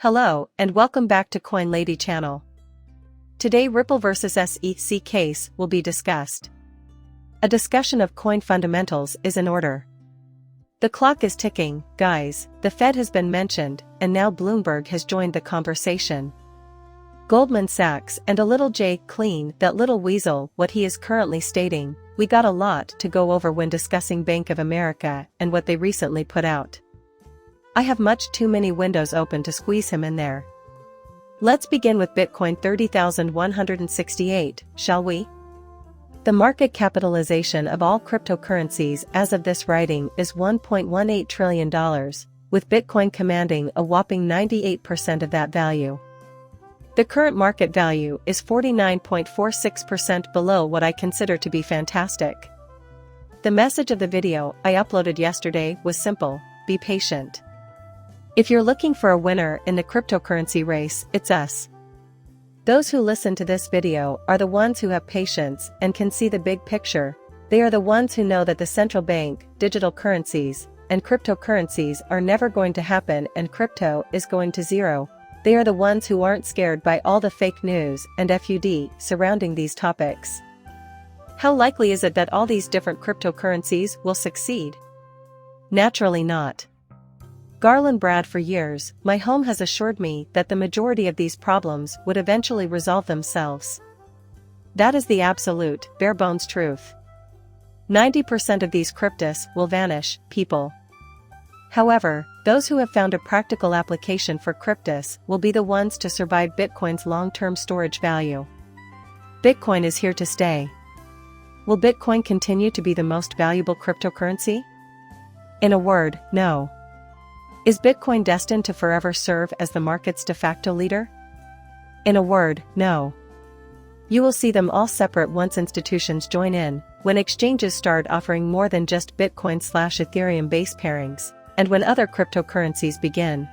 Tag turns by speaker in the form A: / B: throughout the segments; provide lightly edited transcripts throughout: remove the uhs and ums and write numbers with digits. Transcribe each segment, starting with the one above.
A: Hello, and welcome back to Coin Lady channel. Today Ripple vs SEC case will be discussed. A discussion of coin fundamentals is in order. The clock is ticking, guys. The Fed has been mentioned, and now Bloomberg has joined the conversation. Goldman Sachs and a little J. Clean, that little weasel, what he is currently stating. We got a lot to go over when discussing Bank of America and what they recently put out. I have much too many windows open to squeeze him in there. Let's begin with Bitcoin 30,168, shall we? The market capitalization of all cryptocurrencies as of this writing is $1.18 trillion, with Bitcoin commanding a whopping 98% of that value. The current market value is 49.46% below what I consider to be fantastic. The message of the video I uploaded yesterday was simple: be patient. If you're looking for a winner in the cryptocurrency race, it's us. Those who listen to this video are the ones who have patience and can see the big picture. They are the ones who know that the central bank, digital currencies, and cryptocurrencies are never going to happen and crypto is going to zero. They are the ones who aren't scared by all the fake news and FUD surrounding these topics. How likely is it that all these different cryptocurrencies will succeed? Naturally not. Garland Brad, for years, my home has assured me that the majority of these problems would eventually resolve themselves. That is the absolute, bare-bones truth. 90% of these cryptos will vanish, people. However, those who have found a practical application for cryptos will be the ones to survive Bitcoin's long-term storage value. Bitcoin is here to stay. Will Bitcoin continue to be the most valuable cryptocurrency? In a word, no. Is Bitcoin destined to forever serve as the market's de facto leader? In a word, no. You will see them all separate once institutions join in, when exchanges start offering more than just Bitcoin/Ethereum base pairings, and when other cryptocurrencies begin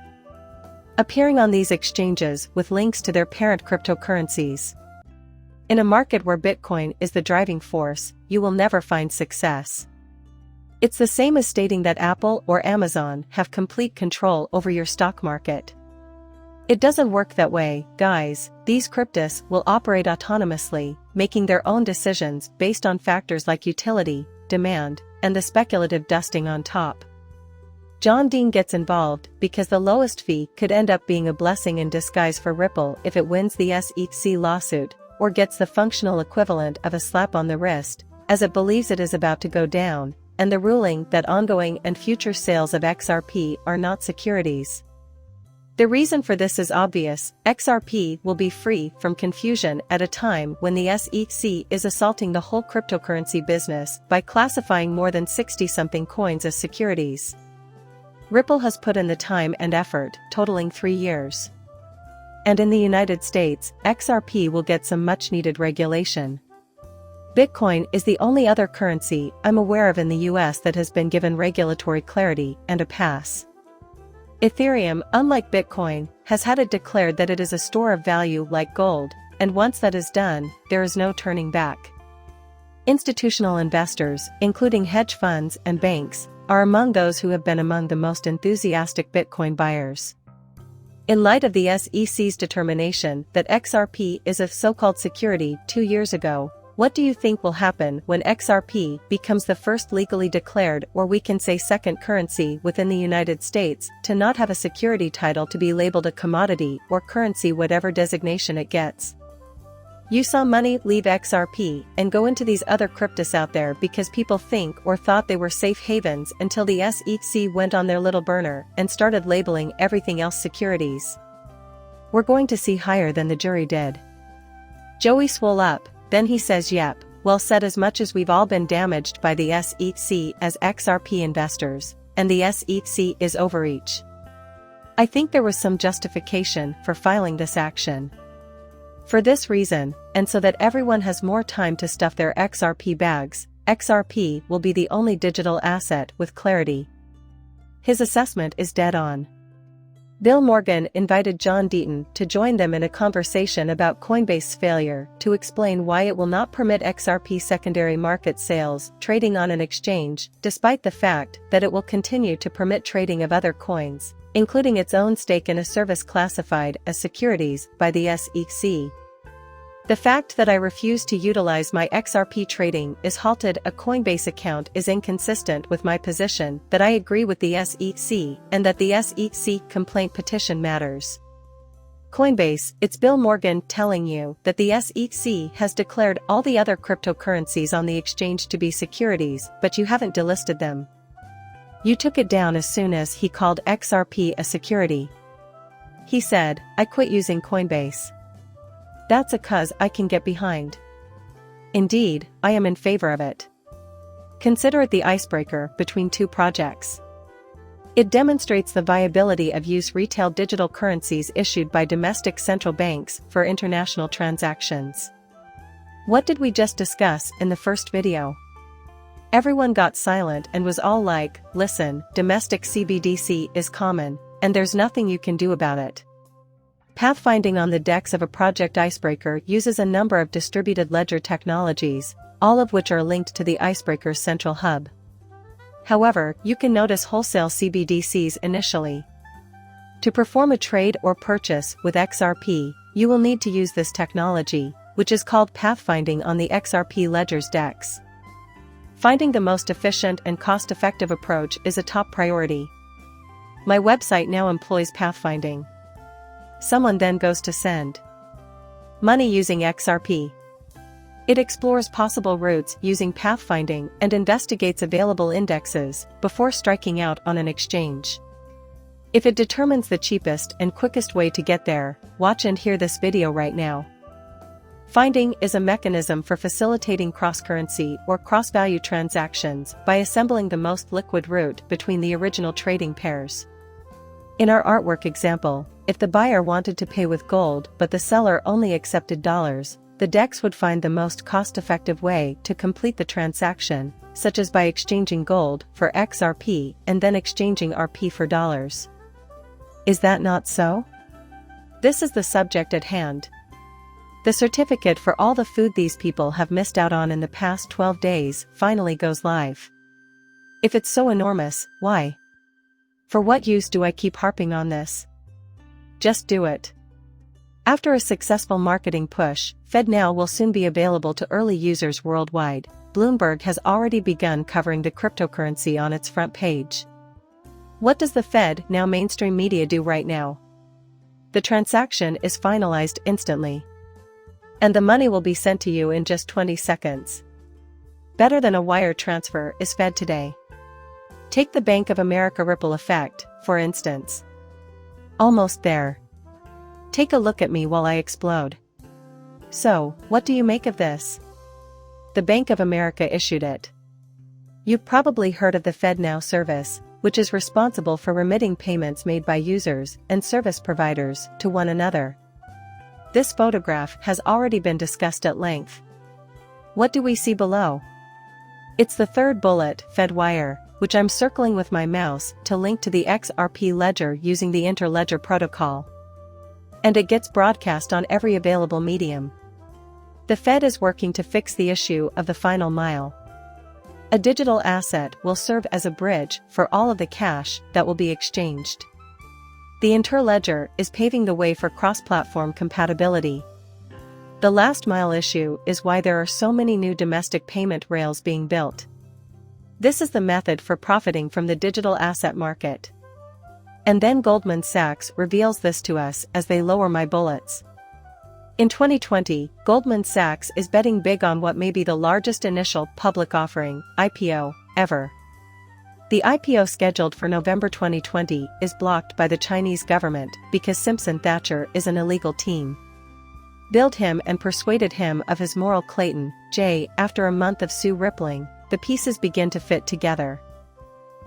A: appearing on these exchanges with links to their parent cryptocurrencies. In a market where Bitcoin is the driving force, you will never find success. It's the same as stating that Apple or Amazon have complete control over your stock market. It doesn't work that way, guys. These cryptos will operate autonomously, making their own decisions based on factors like utility, demand, and the speculative dusting on top. John Dean gets involved because the lowest fee could end up being a blessing in disguise for Ripple if it wins the SEC lawsuit, or gets the functional equivalent of a slap on the wrist, as it believes it is about to go down, and the ruling that ongoing and future sales of XRP are not securities. The reason for this is obvious: XRP will be free from confusion at a time when the SEC is assaulting the whole cryptocurrency business by classifying more than 60-something coins as securities. Ripple has put in the time and effort, totaling 3 years. And in the United States, XRP will get some much-needed regulation. Bitcoin is the only other currency I'm aware of in the US that has been given regulatory clarity and a pass. Ethereum, unlike Bitcoin, has had it declared that it is a store of value like gold, and once that is done, there is no turning back. Institutional investors, including hedge funds and banks, are among those who have been among the most enthusiastic Bitcoin buyers. In light of the SEC's determination that XRP is a so-called security 2 years ago, what do you think will happen when XRP becomes the first legally declared, or we can say second currency within the United States, to not have a security title to be labeled a commodity or currency, whatever designation it gets? You saw money leave XRP and go into these other cryptos out there because people think or thought they were safe havens until the SEC went on their little burner and started labeling everything else securities. We're going to see higher than the jury did. Joey swole up. Then he says, yep, well said. As much as we've all been damaged by the SEC as XRP investors, and the SEC is overreach, I think there was some justification for filing this action. For this reason, and so that everyone has more time to stuff their XRP bags, XRP will be the only digital asset with clarity. His assessment is dead on. Bill Morgan invited John Deaton to join them in a conversation about Coinbase's failure to explain why it will not permit XRP secondary market sales trading on an exchange, despite the fact that it will continue to permit trading of other coins, including its own stake in a service classified as securities by the SEC. The fact that I refuse to utilize my XRP trading is halted. A Coinbase account is inconsistent with my position that I agree with the SEC and that the SEC complaint petition matters. Coinbase, it's Bill Morgan telling you that the SEC has declared all the other cryptocurrencies on the exchange to be securities, but you haven't delisted them. You took it down as soon as he called XRP a security. He said, "I quit using Coinbase. That's a cause I can get behind. Indeed, I am in favor of it." Consider it the icebreaker between two projects. It demonstrates the viability of use retail digital currencies issued by domestic central banks for international transactions. What did we just discuss in the first video? Everyone got silent and was all like, "Listen, domestic CBDC is common, and there's nothing you can do about it." Pathfinding on the DEX of a project icebreaker uses a number of distributed ledger technologies, all of which are linked to the icebreaker's central hub. However, you can notice wholesale CBDCs initially. To perform a trade or purchase with XRP, you will need to use this technology, which is called pathfinding on the XRP ledger's DEX. Finding the most efficient and cost-effective approach is a top priority. My website now employs pathfinding. Someone then goes to send money using XRP. It explores possible routes using pathfinding and investigates available indexes before striking out on an exchange. If it determines the cheapest and quickest way to get there, watch and hear this video right now. Finding is a mechanism for facilitating cross-currency or cross-value transactions by assembling the most liquid route between the original trading pairs. In our artwork example, if the buyer wanted to pay with gold but the seller only accepted dollars, the DEX would find the most cost-effective way to complete the transaction, such as by exchanging gold for XRP and then exchanging RP for dollars. Is that not so? This is the subject at hand. The certificate for all the food these people have missed out on in the past 12 days finally goes live. If it's so enormous, why? For what use do I keep harping on this? Just do it. After a successful marketing push, Fednow will soon be available to early users worldwide. Bloomberg has already begun covering the cryptocurrency on its front page. What does the Fednow mainstream media do right now? The transaction is finalized instantly. And the money will be sent to you in just 20 seconds. Better than a wire transfer is Fed today. Take the Bank of America ripple effect, for instance. Almost there. Take a look at me while I explode. So, what do you make of this? The Bank of America issued it. You've probably heard of the Fednow service, which is responsible for remitting payments made by users and service providers to one another. This photograph has already been discussed at length. What do we see below? It's the third bullet, FedWire, which I'm circling with my mouse to link to the XRP ledger using the interledger protocol. And it gets broadcast on every available medium. The Fed is working to fix the issue of the final mile. A digital asset will serve as a bridge for all of the cash that will be exchanged. The interledger is paving the way for cross-platform compatibility. The last mile issue is why there are so many new domestic payment rails being built. This is the method for profiting from the digital asset market. And then Goldman Sachs reveals this to us as they lower my bullets. In 2020, Goldman Sachs is betting big on what may be the largest initial public offering, IPO, ever. The IPO scheduled for November 2020 is blocked by the Chinese government because Simpson Thacher is an illegal team. Billed him and persuaded him of his moral Clayton, J. After a month of Sue rippling, the pieces begin to fit together.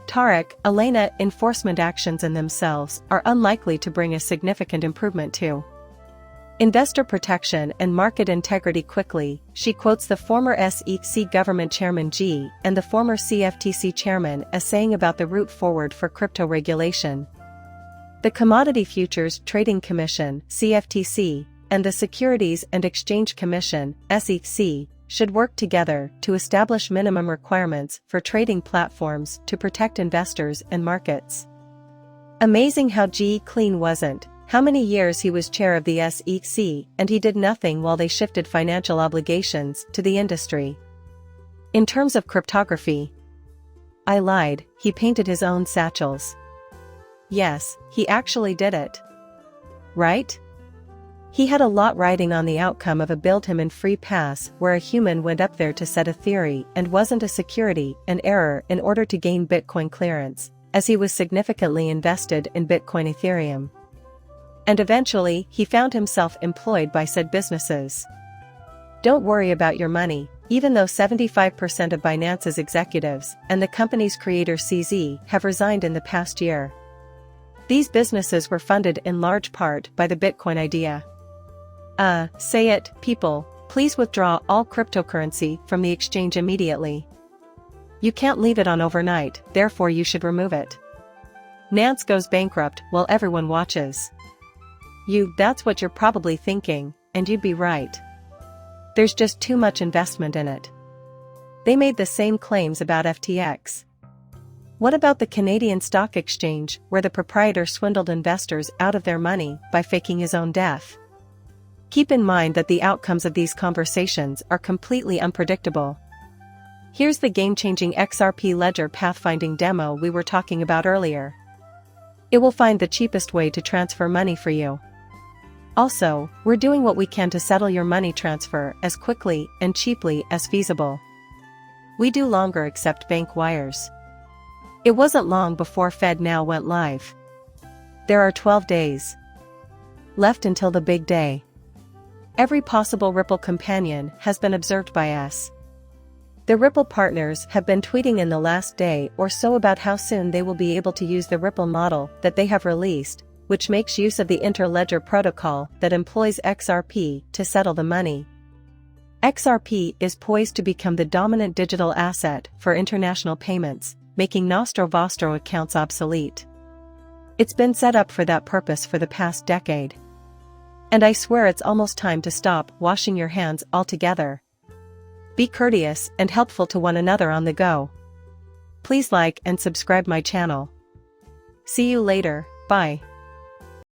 A: Tarek, Elena, enforcement actions in themselves are unlikely to bring a significant improvement to investor protection and market integrity. Quickly, she quotes the former SEC government chairman G and the former CFTC chairman as saying about the route forward for crypto regulation. The Commodity Futures Trading Commission, CFTC, and the Securities and Exchange Commission, SEC, should work together to establish minimum requirements for trading platforms to protect investors and markets. Amazing how clean wasn't. How many years he was chair of the SEC and he did nothing while they shifted financial obligations to the industry. In terms of cryptography, I lied, he painted his own satchels. Yes, he actually did it. Right? He had a lot riding on the outcome of a build him in free pass where a human went up there to set a theory and wasn't a security, an error in order to gain Bitcoin clearance, as he was significantly invested in Bitcoin Ethereum. And eventually, he found himself employed by said businesses. Don't worry about your money, even though 75% of Binance's executives and the company's creator CZ have resigned in the past year. These businesses were funded in large part by the Bitcoin idea. Say it, people, please withdraw all cryptocurrency from the exchange immediately. You can't leave it on overnight, therefore you should remove it. Nance goes bankrupt while everyone watches. That's what you're probably thinking, and you'd be right. There's just too much investment in it. They made the same claims about FTX. What about the Canadian Stock Exchange, where the proprietor swindled investors out of their money by faking his own death? Keep in mind that the outcomes of these conversations are completely unpredictable. Here's the game-changing XRP Ledger pathfinding demo we were talking about earlier. It will find the cheapest way to transfer money for you. Also, we're doing what we can to settle your money transfer as quickly and cheaply as feasible. We do longer accept bank wires. It wasn't long before Fednow went live. There are 12 days left until the big day. Every possible Ripple companion has been observed by us. The Ripple partners have been tweeting in the last day or so about how soon they will be able to use the Ripple model that they have released, which makes use of the interledger protocol that employs XRP to settle the money. XRP is poised to become the dominant digital asset for international payments, making Nostro Vostro accounts obsolete. It's been set up for that purpose for the past decade. And I swear it's almost time to stop washing your hands altogether. Be courteous and helpful to one another on the go. Please like and subscribe my channel. See you later, bye.